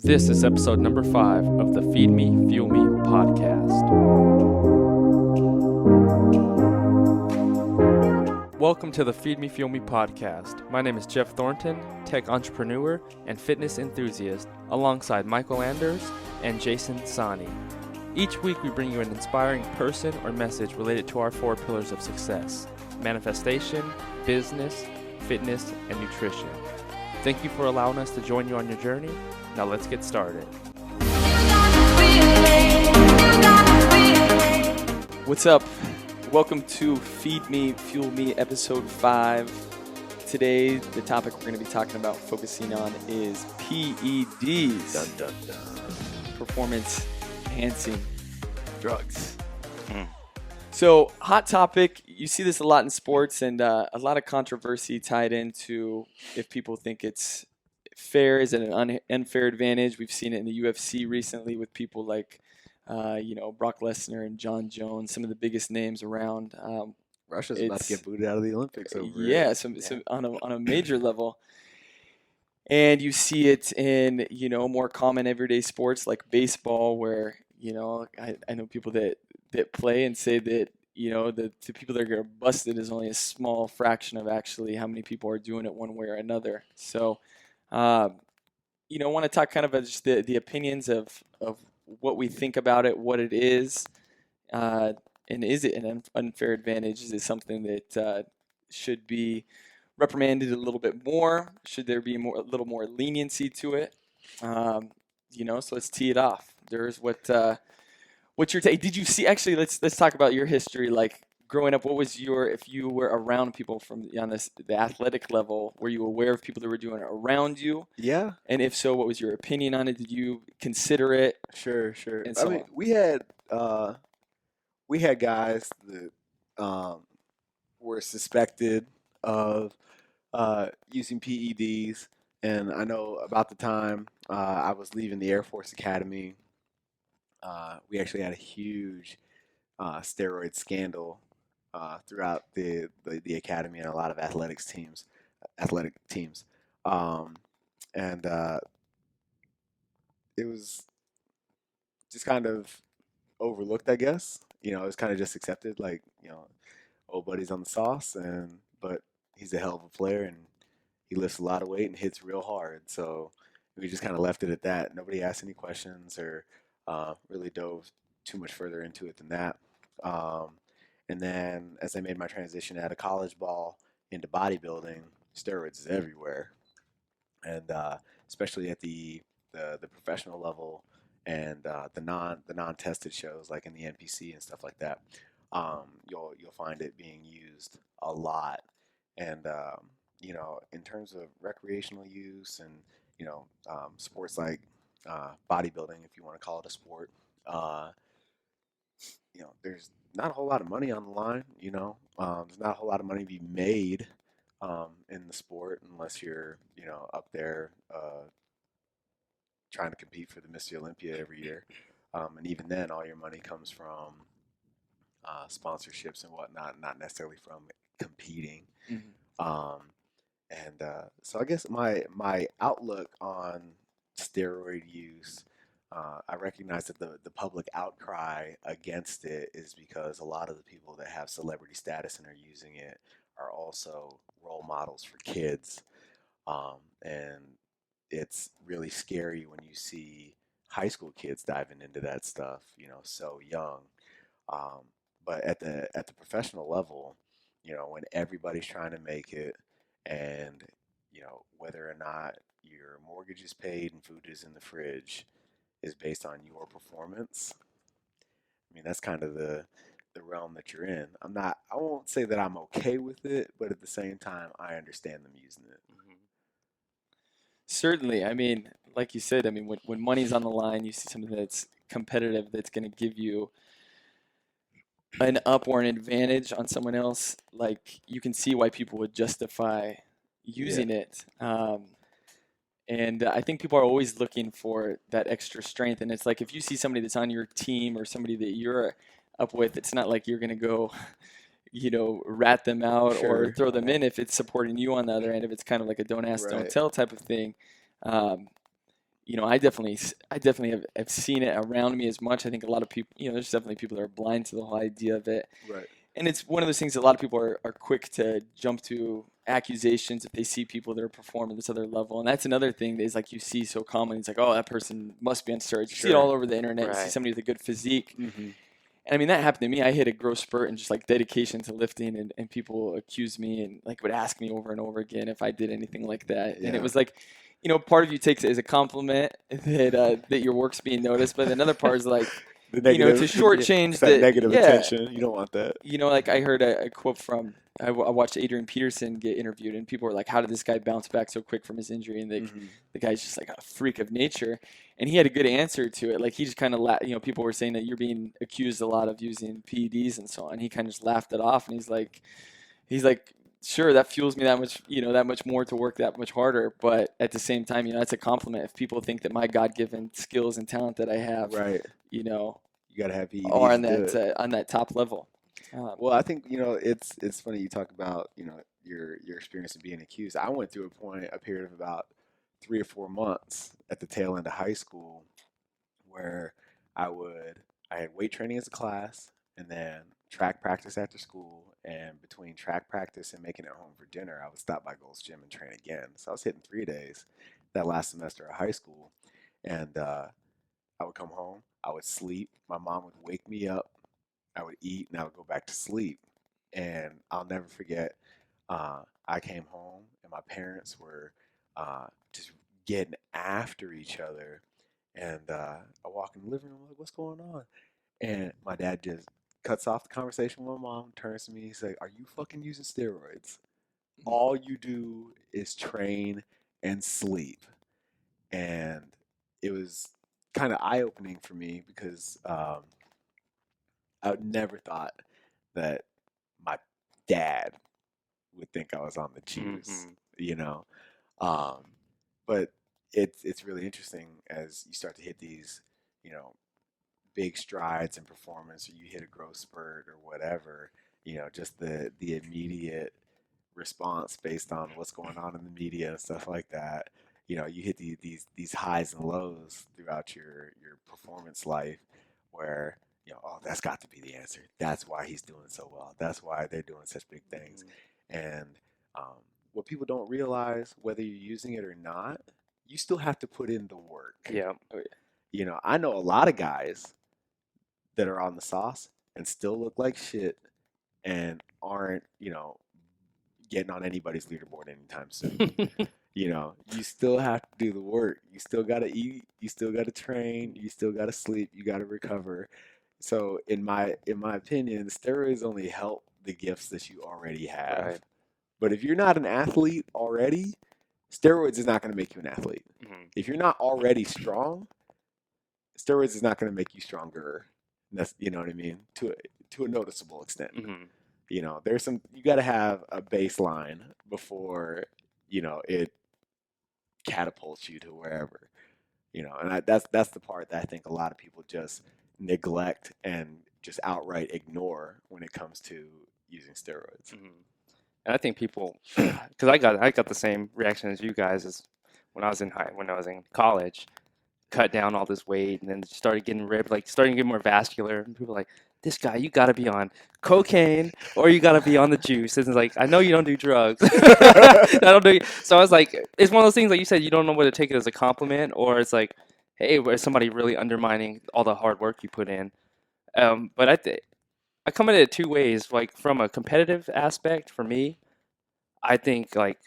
This is episode number 5 of the Feed Me, Fuel Me podcast. Welcome to the Feed Me, Fuel Me podcast. My name is Jeff Thornton, tech entrepreneur and fitness enthusiast, alongside Michael Anders and Jason Sani. Each week we bring you an inspiring person or message related to our 4 pillars of success: manifestation, business, fitness, and nutrition. Thank you for allowing us to join you on your journey. Now let's get started. What's up? Welcome to Feed Me, Fuel Me, episode 5. Today, the topic we're going to be talking about, focusing on, is PEDs. Dun, dun, dun. Performance enhancing drugs. Mm. So, hot topic. You see this a lot in sports, and a lot of controversy tied into if people think it's fair. Is it an unfair advantage? We've seen it in the UFC recently with people like, Brock Lesnar and John Jones, some of the biggest names around. Russia's about to get booted out of the Olympics over Yeah, some on a major level. And you see it in, more common everyday sports like baseball, where, I know people that play and say that, the people that are busted is only a small fraction of actually how many people are doing it one way or another. So, I want to talk kind of about just the opinions of what we think about it, what it is, and is it an unfair advantage? Is it something that should be reprimanded a little bit more? Should there be a little more leniency to it? So let's tee it off. There's what's your take? Did you see? Actually, let's talk about your history. Like growing up, what was if you were around people from on the athletic level, were you aware of people that were doing it around you? Yeah. And if so, what was your opinion on it? Did you consider it? Sure. And so on. we had guys that were suspected of using PEDs, and I know about the time I was leaving the Air Force Academy, we actually had a huge steroid scandal throughout the academy and a lot of athletic teams, and it was just kind of overlooked, I guess. It was kind of just accepted, like, old buddy's on the sauce, but he's a hell of a player and he lifts a lot of weight and hits real hard. So we just kind of left it at that. Nobody asked any questions or really dove too much further into it than that. And then as I made my transition out of college ball into bodybuilding, steroids is everywhere. And especially at the professional level and the non-tested shows like in the NPC and stuff like that, you'll find it being used a lot. And in terms of recreational use and sports like bodybuilding, if you want to call it a sport, there's not a whole lot of money on the line. There's not a whole lot of money to be made in the sport unless you're up there trying to compete for the Mr. Olympia every year, and even then all your money comes from sponsorships and whatnot, not necessarily from competing. Mhm. So I guess my outlook on steroid use, I recognize that the public outcry against it is because a lot of the people that have celebrity status and are using it are also role models for kids. And it's really scary when you see high school kids diving into that stuff, so young. But at the professional level, when everybody's trying to make it, and whether or not your mortgage is paid and food is in the fridge is based on your performance. I mean, that's kind of the realm that you're in. I won't say that I'm okay with it, but at the same time, I understand them using it. Mhm. Certainly. I mean, like you said, when money's on the line, you see something that's competitive that's going to give you an up or an advantage on someone else. Like, you can see why people would justify using it. And I think people are always looking for that extra strength. And it's like, if you see somebody that's on your team or somebody that you're up with, it's not like you're going to go, rat them out or Sure. throw them in if it's supporting you on the other end. If it's kind of like a don't ask, don't Right. tell type of thing. I definitely have seen it around me as much. I think a lot of people, there's definitely people that are blind to the whole idea of it. Right. And it's one of those things that a lot of people are quick to jump to accusations if they see people that are performing this other level. And that's another thing that is like you see so common. It's like, oh, that person must be on steroids. You see it all over the internet. You see Right. somebody with a good physique. Mm-hmm. And I mean, that happened to me. I hit a growth spurt and just like dedication to lifting, and people accused me and like would ask me over and over again if I did anything like that. And Yeah. it was like, part of you takes it as a compliment that your work's being noticed, but another part is like, The to negative, shortchange it's that the negative yeah, attention. You don't want that. like I heard a quote from I watched Adrian Peterson get interviewed, and people were like, "How did this guy bounce back so quick from his injury?" And the guy's just like a freak of nature, and he had a good answer to it. Like he just kind of people were saying that you're being accused a lot of using PEDs and so on. He kind of just laughed it off, and he's like, sure, that fuels me that much, that much more to work that much harder. But at the same time, that's a compliment. If people think that my God-given skills and talent that I have, Right. you gotta have PEDs are on to do it. that on that top level. Well, I think it's funny you talk about your experience of being accused. I went through a period of about 3 or 4 months at the tail end of high school where I had weight training as a class, and then track practice after school, and between track practice and making it home for dinner, I would stop by Gold's Gym and train again. So I was hitting 3 days that last semester of high school, and I would come home, I would sleep, my mom would wake me up, I would eat, and I would go back to sleep. And I'll never forget, I came home and my parents were just getting after each other. And I walk in the living room, like, what's going on? And my dad just cuts off the conversation with my mom, turns to me, he's like, are you fucking using steroids? All you do is train and sleep. And it was kind of eye-opening for me because I would never thought that my dad would think I was on the juice, But it's really interesting as you start to hit these, big strides in performance, or you hit a growth spurt or whatever, just the immediate response based on what's going on in the media and stuff like that. You hit these highs and lows throughout your performance life where oh, that's got to be the answer. That's why he's doing so well. That's why they're doing such big things. And what people don't realize, whether you're using it or not, you still have to put in the work. Yeah. I know a lot of guys that are on the sauce and still look like shit and aren't, getting on anybody's leaderboard anytime soon. You still have to do the work. You still got to eat. You still got to train. You still got to sleep. You got to recover. So in my opinion, steroids only help the gifts that you already have. Right. But if you're not an athlete already, steroids is not going to make you an athlete. If you're not already strong, steroids is not going to make you stronger. That's, you know what I mean? To a noticeable extent. There's you got to have a baseline before, it catapults you to wherever, and that's the part that I think a lot of people just neglect and just outright ignore when it comes to using steroids. And I think people, because I got the same reaction as you guys as when I was in college, cut down all this weight and then started getting ripped, like starting to get more vascular. And people were like, this guy, you got to be on cocaine or you got to be on the juice. And it's like, I know you don't do drugs. I don't do. So I was like, it's one of those things like you said, you don't know whether to take it as a compliment or it's like, hey, is somebody really undermining all the hard work you put in? But I come at it 2 ways. Like from a competitive aspect, for me, I think like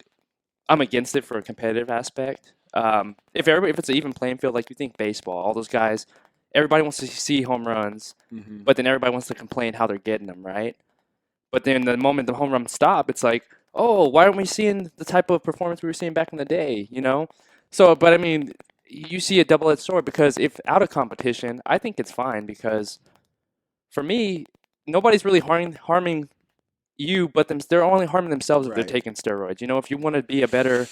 I'm against it for a competitive aspect. If it's an even playing field, like you think baseball, all those guys, everybody wants to see home runs, but then everybody wants to complain how they're getting them, right? But then the moment the home runs stop, it's like, oh, why aren't we seeing the type of performance we were seeing back in the day, So, but I mean, you see a double-edged sword because if out of competition, I think it's fine because for me, nobody's really harming you, but they're only harming themselves if they're Right. taking steroids. If you want to be a better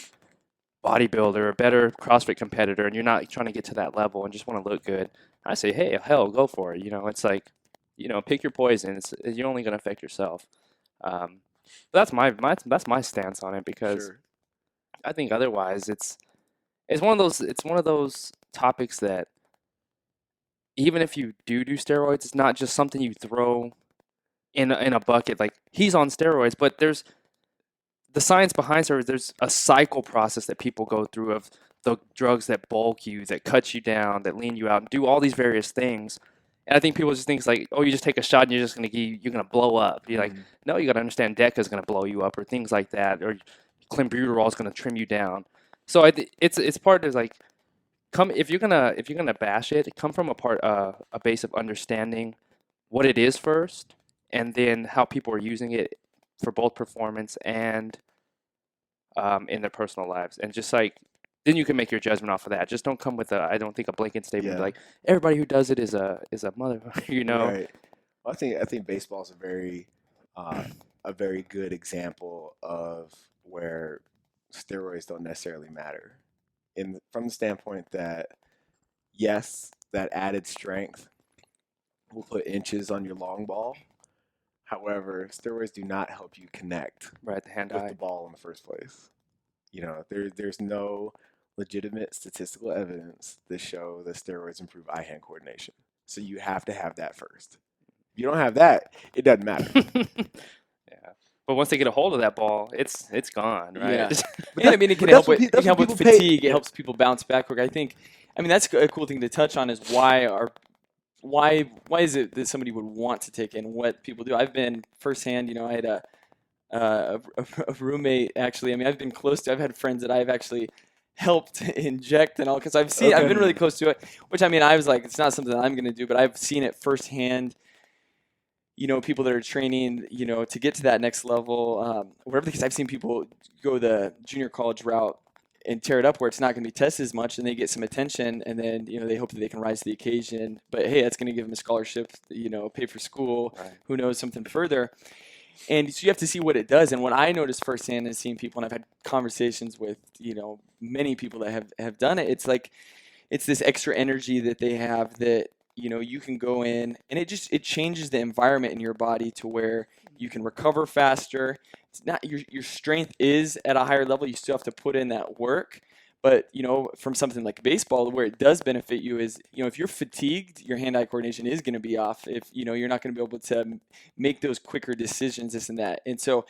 bodybuilder, a better CrossFit competitor, and you're not trying to get to that level and just want to look good, I say, hey, hell, go for it. It's like, pick your poison. You're only going to affect yourself. But that's my stance on it because Sure. I think otherwise it's one of those topics that even if you do steroids, it's not just something you throw in a bucket. Like he's on steroids, but there's the science behind steroids. There's a cycle process that people go through of the drugs that bulk you, that cut you down, that lean you out, and do all these various things. And I think people just think it's like, oh, you just take a shot and you're gonna blow up. You're like, no, you got to understand DECA is gonna blow you up, or things like that, or clenbuterol is gonna trim you down. So it's part of like, come if you're gonna bash it, come from a base of understanding what it is first, and then how people are using it for both performance and in their personal lives, and just like then you can make your judgment off of that. Just don't come with I don't think a blanket statement Yeah. like everybody who does it is a motherfucker, you know? Right. Well, I think baseball is a very good example of where steroids don't necessarily matter, from the standpoint that yes, that added strength will put inches on your long ball. However, steroids do not help you connect Right, the with the hand-eye. ball in the first place. There's no legitimate statistical evidence to show that steroids improve eye-hand coordination. So you have to have that first. If you don't have that, it doesn't matter. Yeah. But once they get a hold of that ball, it's gone, right? Yeah. Just- And I mean, it can But help that's what with that's what people pay. fatigue. It helps people bounce back quick. I mean, that's a cool thing to touch on is why is it that somebody would want to take in what people do? I've been firsthand. I had a roommate actually. I mean, I've had friends that I've actually helped inject and all because I've Okay. been really close to it. Which I mean, I was like, it's not something that I'm going to do, but I've seen it firsthand. People that are training, to get to that next level, whatever. Because I've seen people go the junior college route and tear it up where it's not going to be tested as much, and they get some attention, and then they hope that they can rise to the occasion. But hey, that's going to give them a scholarship, pay for school. Right. Who knows, something further. And so you have to see what it does. And what I noticed firsthand is seeing people, and I've had conversations with many people that have done it. It's like it's this extra energy that they have that you can go in, and it changes the environment in your body to where you can recover faster. It's not your strength is at a higher level. You still have to put in that work, but from something like baseball, where it does benefit you is if you're fatigued, your hand-eye coordination is going to be off. If you're not going to be able to make those quicker decisions, this and that, and so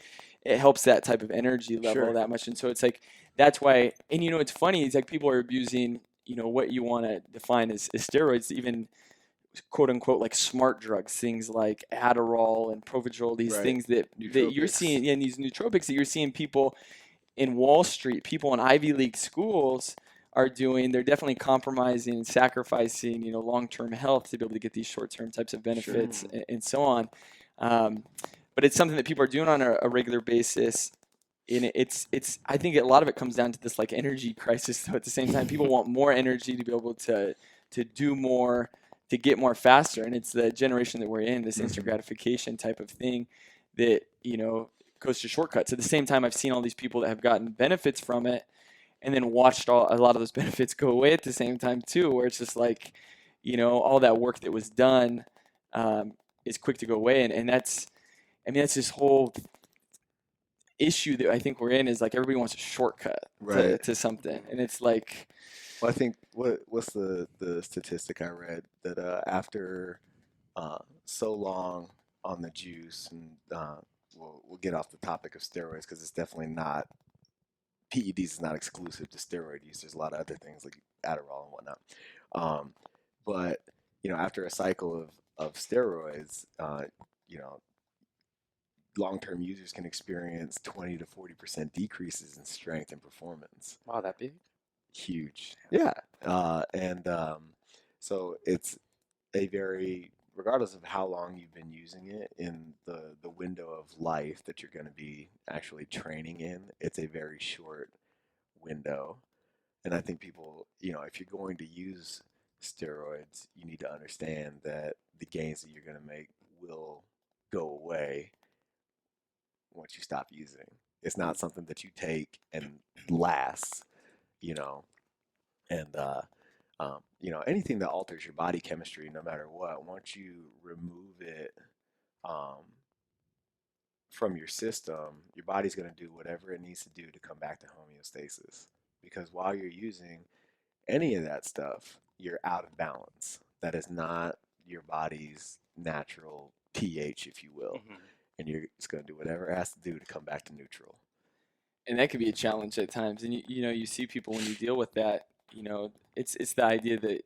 it helps that type of energy level Sure. that much. And so it's like that's why. And it's funny. It's like people are abusing what you want to define as steroids, even quote unquote like smart drugs, things like Adderall and Provigil, these Right. things that you're Nootropics. seeing, and these nootropics that you're seeing people in Wall Street, people in Ivy League schools are doing. They're definitely compromising and sacrificing, long-term health to be able to get these short-term types of benefits and so on. But it's something that people are doing on a regular basis. And it's I think a lot of it comes down to this like energy crisis. So at the same time, people want more energy to be able to do more, to get more faster. And it's the generation that we're in, this instant gratification type of thing that, goes to shortcuts. At the same time, I've seen all these people that have gotten benefits from it and then watched a lot of those benefits go away at the same time too, where it's just like, all that work that was done is quick to go away. And that's this whole issue that I think we're in is like everybody wants a shortcut Right. to something. And it's like, Well, I think what's the statistic I read that after so long on the juice, and we'll get off the topic of steroids because it's definitely not PEDs is not exclusive to steroid use. There's a lot of other things like Adderall and whatnot. But after a cycle of steroids, you know, long-term users can experience 20 to 40% decreases in strength and performance. Wow, that big? Huge. Yeah. And so it's a very, regardless of how long you've been using it in the window of life that you're going to be actually training in, it's a very short window. And I think people, if you're going to use steroids, you need to understand that the gains that you're going to make will go away once you stop using. It's not something that you take and lasts, you know, and anything that alters your body chemistry, no matter what, once you remove it from your system, your body's going to do whatever it needs to do to come back to homeostasis. Because while you're using, any of that stuff, you're out of balance. That is not your body's natural pH, if you will. And you're just going to do whatever it has to do to come back to neutral. And that can be a challenge at times. And you see people when you deal with that, it's the idea that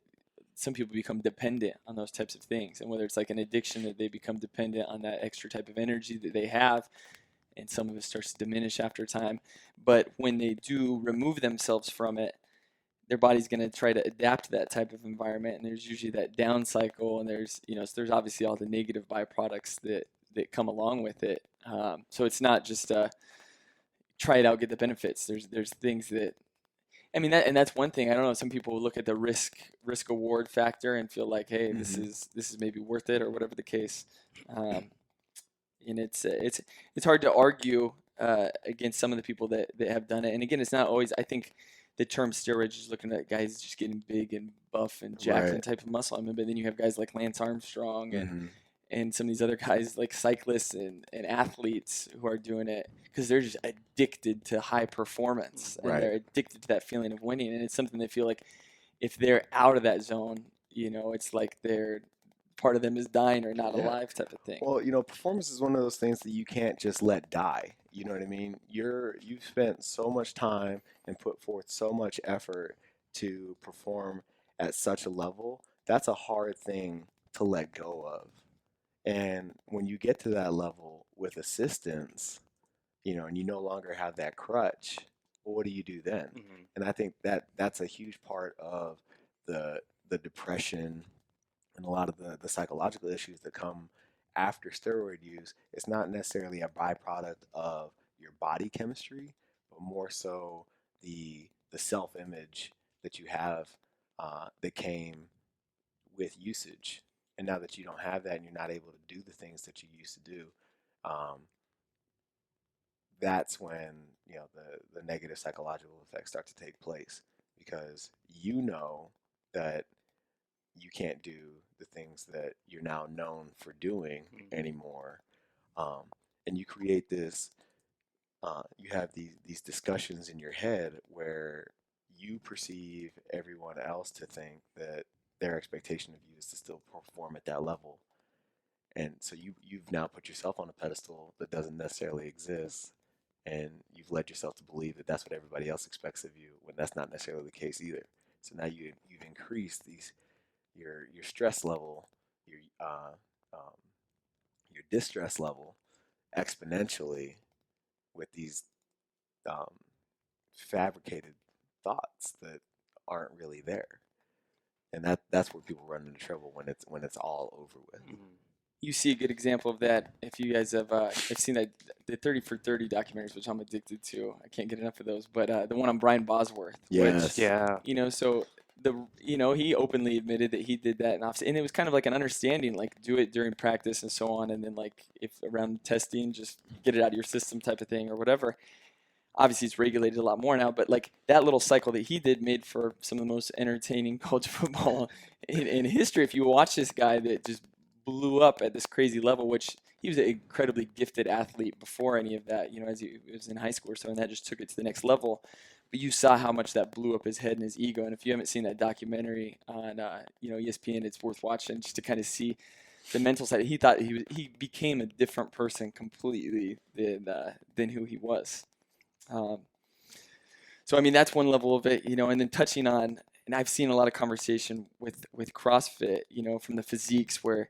some people become dependent on those types of things, and whether it's like an addiction that they become dependent on that extra type of energy that they have, and some of it starts to diminish after time. But when they do remove themselves from it, their body's going to try to adapt to that type of environment, and there's usually that down cycle, and there's so there's obviously all the negative byproducts that come along with it. So it's not just try it out, get the benefits. There's things that, I mean, that's one thing. I don't know. Some people look at the risk reward factor and feel like, hey, this is maybe worth it, or whatever the case. And it's hard to argue against some of the people that have done it. And again, it's not always. I think the term steroids is looking at guys just getting big and buff and jacked and type of muscle. I mean, but then you have guys like Lance Armstrong and some of these other guys like cyclists and athletes who are doing it because they're just addicted to high performance, and they're addicted to that feeling of winning. And it's something they feel like if they're out of that zone, it's like they're part of them is dying or not alive type of thing. Well, performance is one of those things that you can't just let die. You know what I mean? You've spent so much time and put forth so much effort to perform at such a level. That's a hard thing to let go of. And when you get to that level with assistance, and you no longer have that crutch, well, what do you do then? And I think that's a huge part of the depression and a lot of the psychological issues that come after steroid use. It's not necessarily a byproduct of your body chemistry, but more so the self-image that you have that came with usage. And now that you don't have that and you're not able to do the things that you used to do, that's when the negative psychological effects start to take place, because that you can't do the things that you're now known for doing anymore, and you create this. You have these discussions in your head where you perceive everyone else to think that their expectation of you is to still perform at that level. And so you've now put yourself on a pedestal that doesn't necessarily exist, and you've led yourself to believe that that's what everybody else expects of you, when that's not necessarily the case either. So now you've increased your stress level, your distress level exponentially with these fabricated thoughts that aren't really there. And that's where people run into trouble when it's all over with. You see a good example of that if you guys have seen that the 30 for 30 documentaries, which I'm addicted to. I can't get enough of those. But the one on Brian Bosworth, Yes. which so he openly admitted that he did that and it was kind of like an understanding, like do it during practice and so on, and then like if around testing, just get it out of your system type of thing or whatever. Obviously, it's regulated a lot more now, but like that little cycle that he did made for some of the most entertaining college football in history. If you watch this guy that just blew up at this crazy level, which he was an incredibly gifted athlete before any of that, as he was in high school or so, and that just took it to the next level. But you saw how much that blew up his head and his ego. And if you haven't seen that documentary on ESPN, it's worth watching just to kind of see the mental side. He thought he became a different person completely than who he was. So I mean, that's one level of it, and then touching on, and I've seen a lot of conversation with CrossFit, from the physiques, where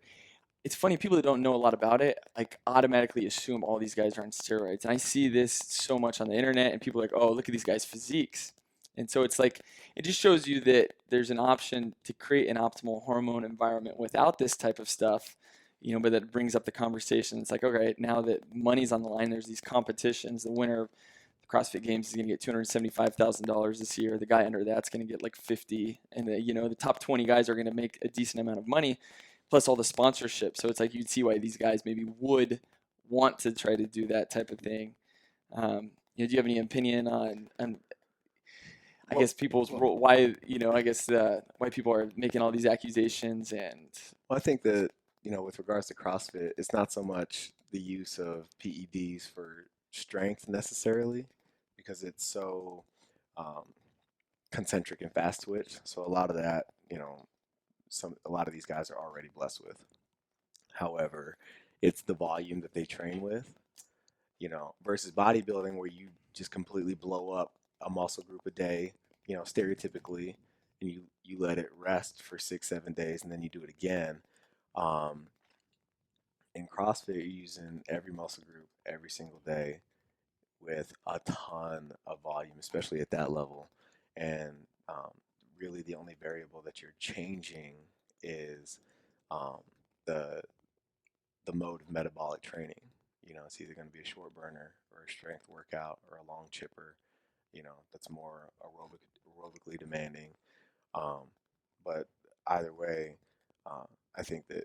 it's funny, people that don't know a lot about it, like automatically assume all these guys are on steroids. And I see this so much on the internet, and people are like, oh, look at these guys' physiques. And so it's like, it just shows you that there's an option to create an optimal hormone environment without this type of stuff, but that brings up the conversation. It's like, okay, now that money's on the line, there's these competitions. The winner of CrossFit Games is going to get $275,000 this year. The guy under that's going to get like 50, and the top 20 guys are going to make a decent amount of money, plus all the sponsorship. So it's like you'd see why these guys maybe would want to try to do that type of thing. Do you have any opinion on I guess people's why why people are making all these accusations? And Well, I think that with regards to CrossFit, it's not so much the use of PEDs for strength necessarily, because it's so concentric and fast twitch. So a lot of that, a lot of these guys are already blessed with. However, it's the volume that they train with, versus bodybuilding where you just completely blow up a muscle group a day, stereotypically, and you let it rest for 6, 7 days and then you do it again. Um, in CrossFit, you're using every muscle group every single day with a ton of volume, especially at that level. And really, the only variable that you're changing is um, the the mode of metabolic training. It's either going to be a short burner or a strength workout or a long chipper. That's more aerobically demanding. Um, but either way, I think that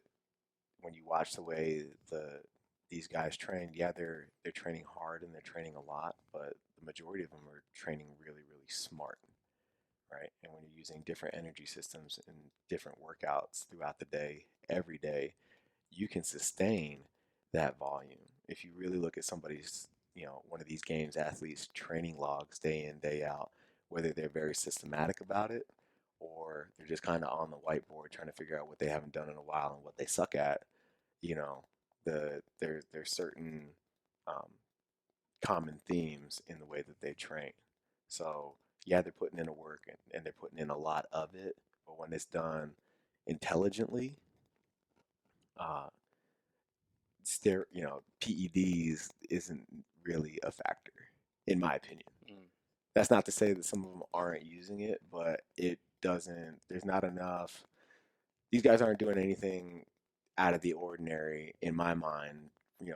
when you watch the way these guys train, yeah, they're training hard and they're training a lot, but the majority of them are training really, really smart, right? And when you're using different energy systems and different workouts throughout the day, every day, you can sustain that volume. If you really look at somebody's, one of these games athletes' training logs day in, day out, whether they're very systematic about it or they're just kind of on the whiteboard trying to figure out what they haven't done in a while and what they suck at, you know, there's certain um, common themes in the way that they train. So yeah, they're putting in a work and they're putting in a lot of it, but when it's done intelligently, uh, PEDs isn't really a factor, in my opinion. Mm. That's not to say that some of them aren't using it, but it doesn't, there's not enough. These guys aren't doing anything out of the ordinary, in my mind,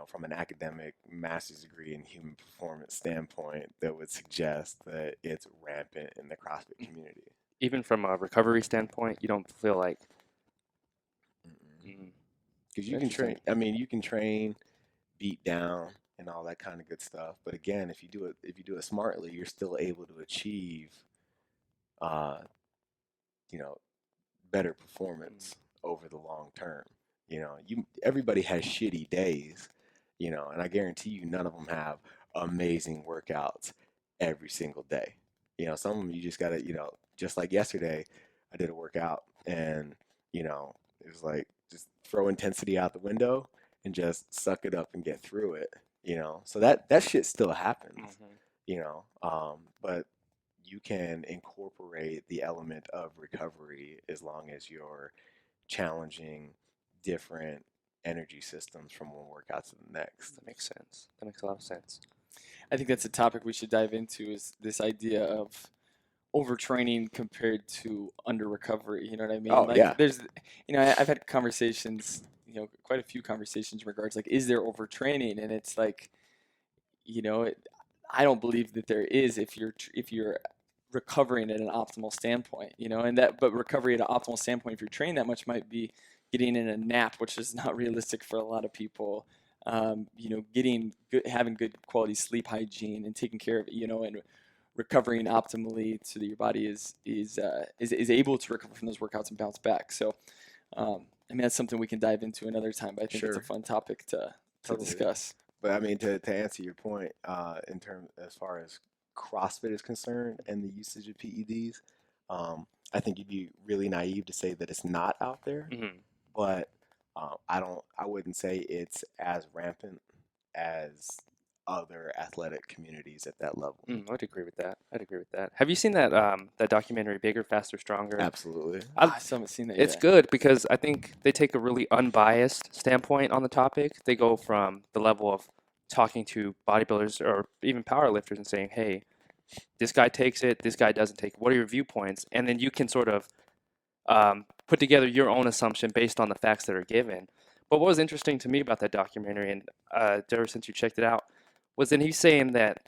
from an academic master's degree in human performance standpoint that would suggest that it's rampant in the CrossFit community. Even from a recovery standpoint, you don't feel like. Because you can train, you can train, beat down, and all that kind of good stuff. But again, if you do it smartly, you're still able to achieve, better performance over the long term. Everybody has shitty days, and I guarantee you none of them have amazing workouts every single day. Some of them you just gotta, just like yesterday, I did a workout and, it was like just throw intensity out the window and just suck it up and get through it, So that shit still happens, but you can incorporate the element of recovery as long as you're challenging different energy systems from one workout to the next. That makes sense. That makes a lot of sense. I think that's a topic we should dive into, is this idea of overtraining compared to under recovery. You know what I mean? Oh, yeah. There's, I've had conversations, quite a few conversations in regards, like, is there overtraining? And it's like, I don't believe that there is if you're recovering at an optimal standpopoint, but recovery at an optimal standpoint, if you're training that much, might be getting in a nap, which is not realistic for a lot of people. Having good quality sleep hygiene and taking care of it, and recovering optimally so that your body is able to recover from those workouts and bounce back. So, that's something we can dive into another time, but I think it's a fun topic to discuss. But to answer your point, in terms as far as CrossFit is concerned and the usage of PEDs, I think you'd be really naive to say that it's not out there. Mm-hmm. But I wouldn't say it's as rampant as other athletic communities at that level. I'd agree with that. Have you seen that that documentary, Bigger, Faster, Stronger? Absolutely. I still haven't seen that It's yet. good because I think they take a really unbiased standpoint on the topic. They go from the level of talking to bodybuilders or even powerlifters and saying, hey, this guy takes it, this guy doesn't take it. What are your viewpoints? And then you can sort of put together your own assumption based on the facts that are given. But what was interesting to me about that documentary, and ever since you checked it out, was that he's saying that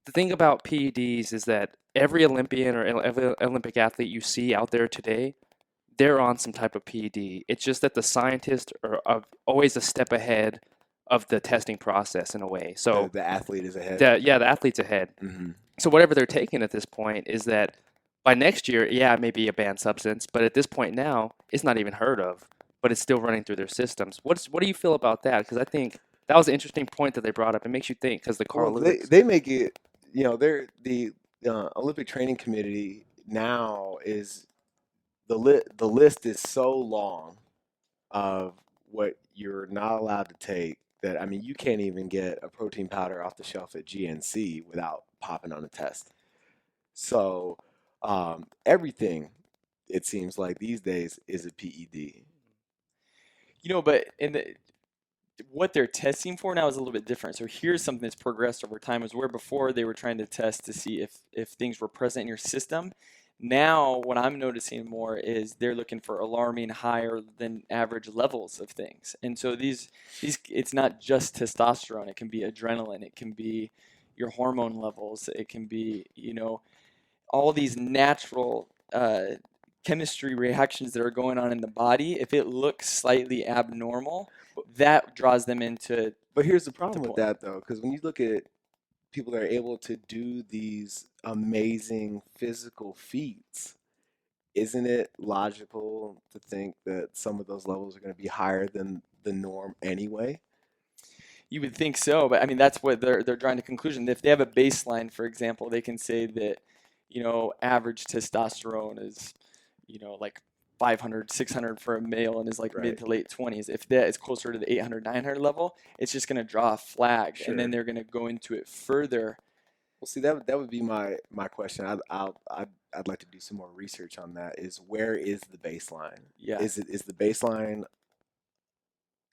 the thing about PEDs is that every Olympian or every Olympic athlete you see out there today, they're on some type of PED. It's just that the scientists are always a step ahead of the testing process in a way. So the athlete is ahead. the athlete's ahead. Mm-hmm. So whatever they're taking at this point is that by next year, yeah, it may be a banned substance, but at this point now, it's not even heard of, but it's still running through their systems. What do you feel about that? Because I think that was an interesting point that they brought up. It makes you think because the They make it, they're Olympic Training Committee now is the list is so long of what you're not allowed to take that, I mean, you can't even get a protein powder off the shelf at GNC without popping on a test. So everything, it seems like these days, is a PED. But what they're testing for now is a little bit different. So here's something that's progressed over time, is where before they were trying to test to see if things were present in your system. Now what I'm noticing more is they're looking for alarming higher than average levels of things. And so these it's not just testosterone. It can be adrenaline. It can be your hormone levels. It can be, all these natural chemistry reactions that are going on in the body. If it looks slightly abnormal, that draws them into. But here's the problem with point. that, though, because when you look at people that are able to do these amazing physical feats, isn't it logical to think that some of those levels are going to be higher than the norm anyway? You would think so, but I mean that's what they're drawing to conclusion. If they have a baseline, for example, they can say that, average testosterone is, like 500, 600 for a male and is like mid Right. to late 20s. If that is closer to the 800, 900 level, it's just going to draw a flag, and then Sure. they're going to go into it further. Well, see, that would be my question. I'd like to do some more research on that. Is where is the baseline? Yeah. Is the baseline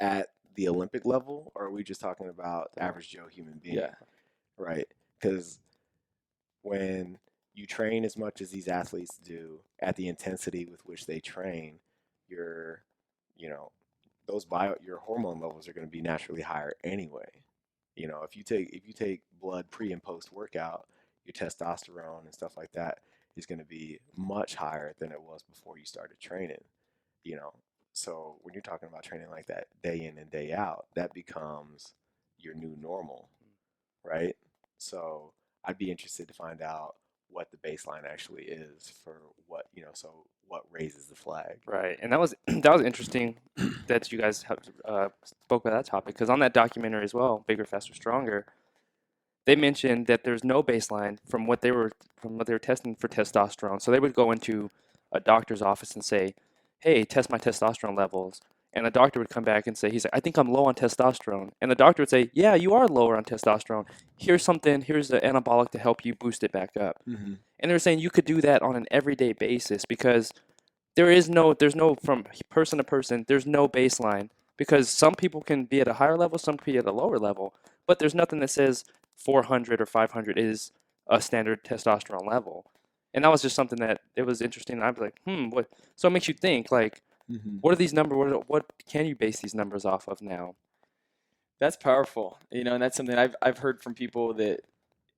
at the Olympic level, or are we just talking about average Joe human being? Yeah. Right. Because when you train as much as these athletes do at the intensity with which they train, your, you know, your hormone levels are going to be naturally higher anyway. If you take blood pre and post workout, your testosterone and stuff like that is going to be much higher than it was before you started training. You know, so when you're talking about training like that day in and day out, that becomes your new normal, right? So I'd be interested to find out what the baseline actually is for so what raises the flag. Right, and that was that was interesting that you guys have, spoke about that topic, because on that documentary as well, Bigger, Faster, Stronger, they mentioned that there's no baseline from what they were testing for testosterone. So they would go into a doctor's office and say, "Hey, test my testosterone levels," and the doctor would come back and say, "He's like, I think I'm low on testosterone," and the doctor would say, "Yeah, you are lower on testosterone. Here's something. Here's an anabolic to help you boost it back up." Mm-hmm. And they're saying you could do that on an everyday basis, because there's no from person to person, there's no baseline, because some people can be at a higher level, some can be at a lower level, but there's nothing that says 400 or 500 is a standard testosterone level. And that was just something that it was interesting. I was like, what? So it makes you think, like, Mm-hmm. what are these numbers? What can you base these numbers off of now? That's powerful, and that's something I've heard from people that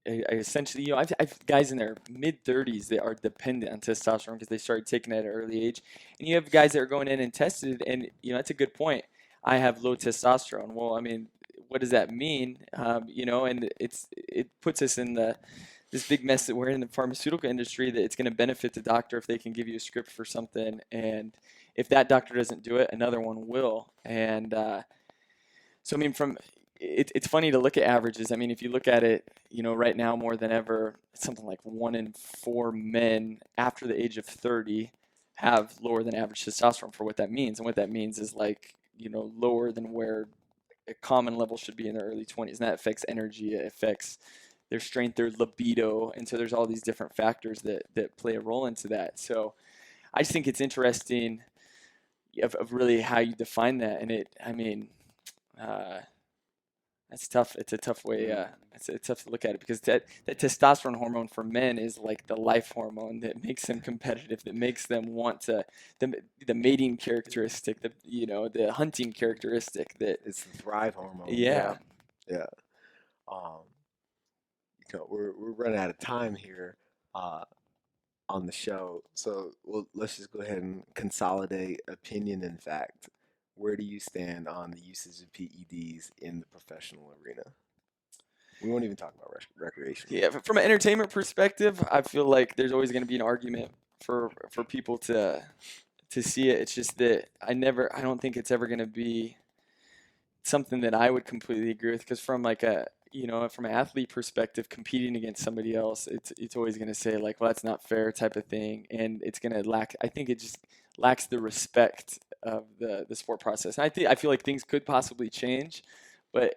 essentially, I've guys in their mid 30s that are dependent on testosterone because they started taking it at an early age, and you have guys that are going in and tested, and that's a good point. I have low testosterone. Well, I mean, what does that mean? And it puts us in this big mess that we're in the pharmaceutical industry, that it's going to benefit the doctor if they can give you a script for something, and if that doctor doesn't do it, another one will. And so I mean, it's funny to look at averages. I mean, if you look at it, right now more than ever, it's something like 1 in 4 men after the age of 30 have lower than average testosterone, for what that means. And what that means is, like, lower than where a common level should be in their early 20s. And that affects energy, it affects their strength, their libido. And so there's all these different factors that play a role into that. So I just think it's interesting of really how you define that. And that's tough. It's a tough way. It's tough to look at it, because that testosterone hormone for men is like the life hormone that makes them competitive, that makes them want to, the mating characteristic, the hunting characteristic. That It's the thrive hormone. Yeah. Yeah. Um, we're running out of time here on the show, so let's just go ahead and consolidate opinion and fact. Where do you stand on the usage of PEDs in the professional arena? We won't even talk about recreation. Yeah, from an entertainment perspective, I feel like there's always going to be an argument for people to see it. It's just that I don't think it's ever going to be something that I would completely agree with, because from like a from an athlete perspective, competing against somebody else, it's always going to say like, well, that's not fair type of thing. And it's going to lack, I think it just lacks the respect of the sport process. And I feel like things could possibly change, but,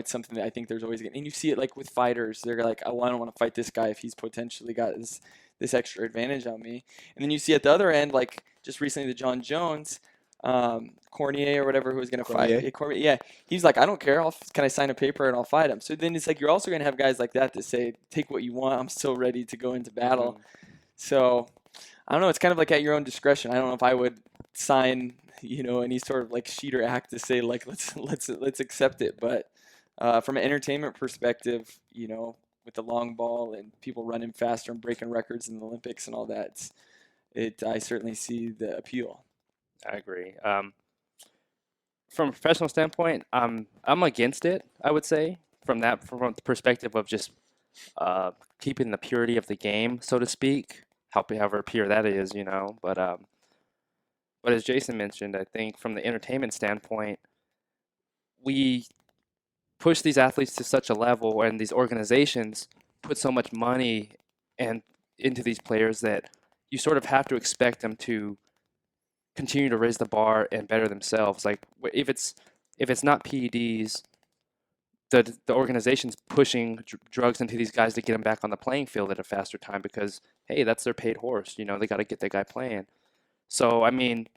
it's something that I think there's always, and you see it like with fighters, they're like, oh, I don't want to fight this guy if he's potentially got this extra advantage on me. And then you see at the other end, like just recently the John Jones, Cormier or whatever, who was going to fight. Yeah, he's like, I don't care. Can I sign a paper and I'll fight him? So then it's like you're also going to have guys like that say, take what you want. I'm still ready to go into battle. Mm-hmm. So I don't know. It's kind of like at your own discretion. I don't know if I would sign, any sort of like sheet or act to say like let's accept it. But from an entertainment perspective, with the long ball and people running faster and breaking records in the Olympics and all that, I certainly see the appeal. I agree. From a professional standpoint, I'm against it, I would say, from the perspective of just keeping the purity of the game, so to speak, however pure that is, But as Jason mentioned, I think from the entertainment standpoint, we push these athletes to such a level, and these organizations put so much money into these players that you sort of have to expect them to continue to raise the bar and better themselves. Like if it's not PEDs, the organization's pushing drugs into these guys to get them back on the playing field at a faster time because, hey, that's their paid horse. They got to get that guy playing. So, I mean,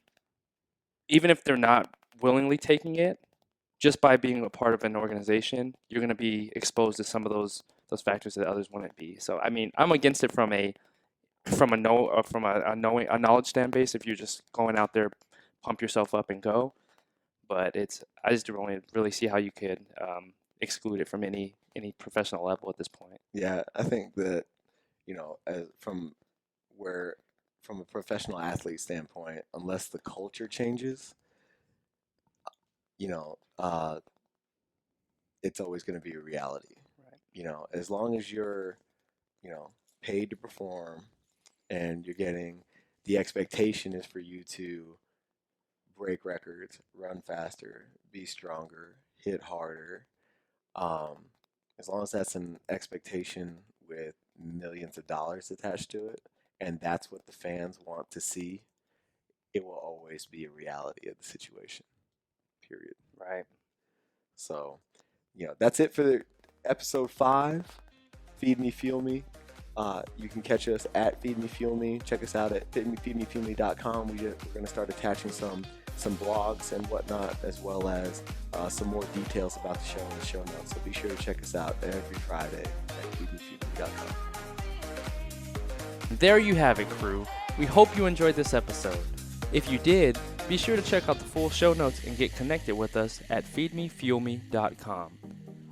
even if they're not willingly taking it, just by being a part of an organization, you're going to be exposed to some of those factors that others wouldn't be. So, I mean, I'm against it from a knowledge stand base. If you're just going out there, pump yourself up and go. But I just don't really see how you could exclude it from any professional level at this point. Yeah, I think that from a professional athlete standpoint, unless the culture changes, it's always going to be a reality. Right. As long as you're, paid to perform, and you're getting, the expectation is for you to break records, run faster, be stronger, hit harder. As long as that's an expectation with millions of dollars attached to it, and that's what the fans want to see, it will always be a reality of the situation. Period. Right. So, that's it for episode 5. Feed Me, Fuel Me. You can catch us at Feed Me, Fuel Me. Check us out at feedmefuelme.com. We're going to start attaching some blogs and whatnot, as well as some more details about the show in the show notes. So be sure to check us out every Friday at feedmefuelme.com. There you have it, crew. We hope you enjoyed this episode. If you did, be sure to check out the full show notes and get connected with us at feedmefuelme.com.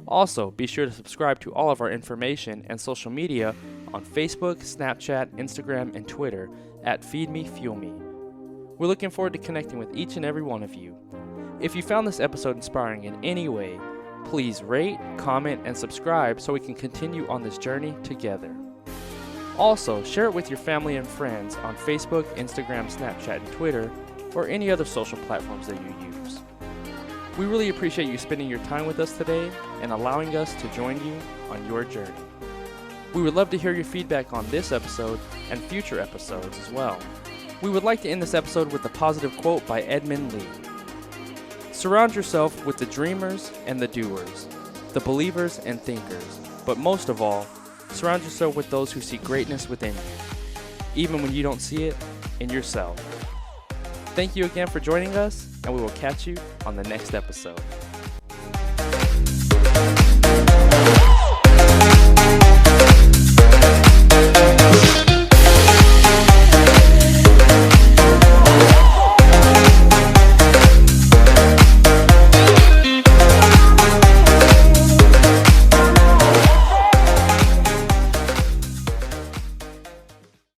Also, be sure to subscribe to all of our information and social media on Facebook, Snapchat, Instagram, and Twitter at feedmefuelme. We're looking forward to connecting with each and every one of you. If you found this episode inspiring in any way, please rate, comment, and subscribe so we can continue on this journey together. Also, share it with your family and friends on Facebook, Instagram, Snapchat, and Twitter, or any other social platforms that you use. We really appreciate you spending your time with us today and allowing us to join you on your journey. We would love to hear your feedback on this episode and future episodes as well. We would like to end this episode with a positive quote by Edmund Lee. Surround yourself with the dreamers and the doers, the believers and thinkers, but most of all, surround yourself with those who see greatness within you, even when you don't see it in yourself. Thank you again for joining us, and we will catch you on the next episode.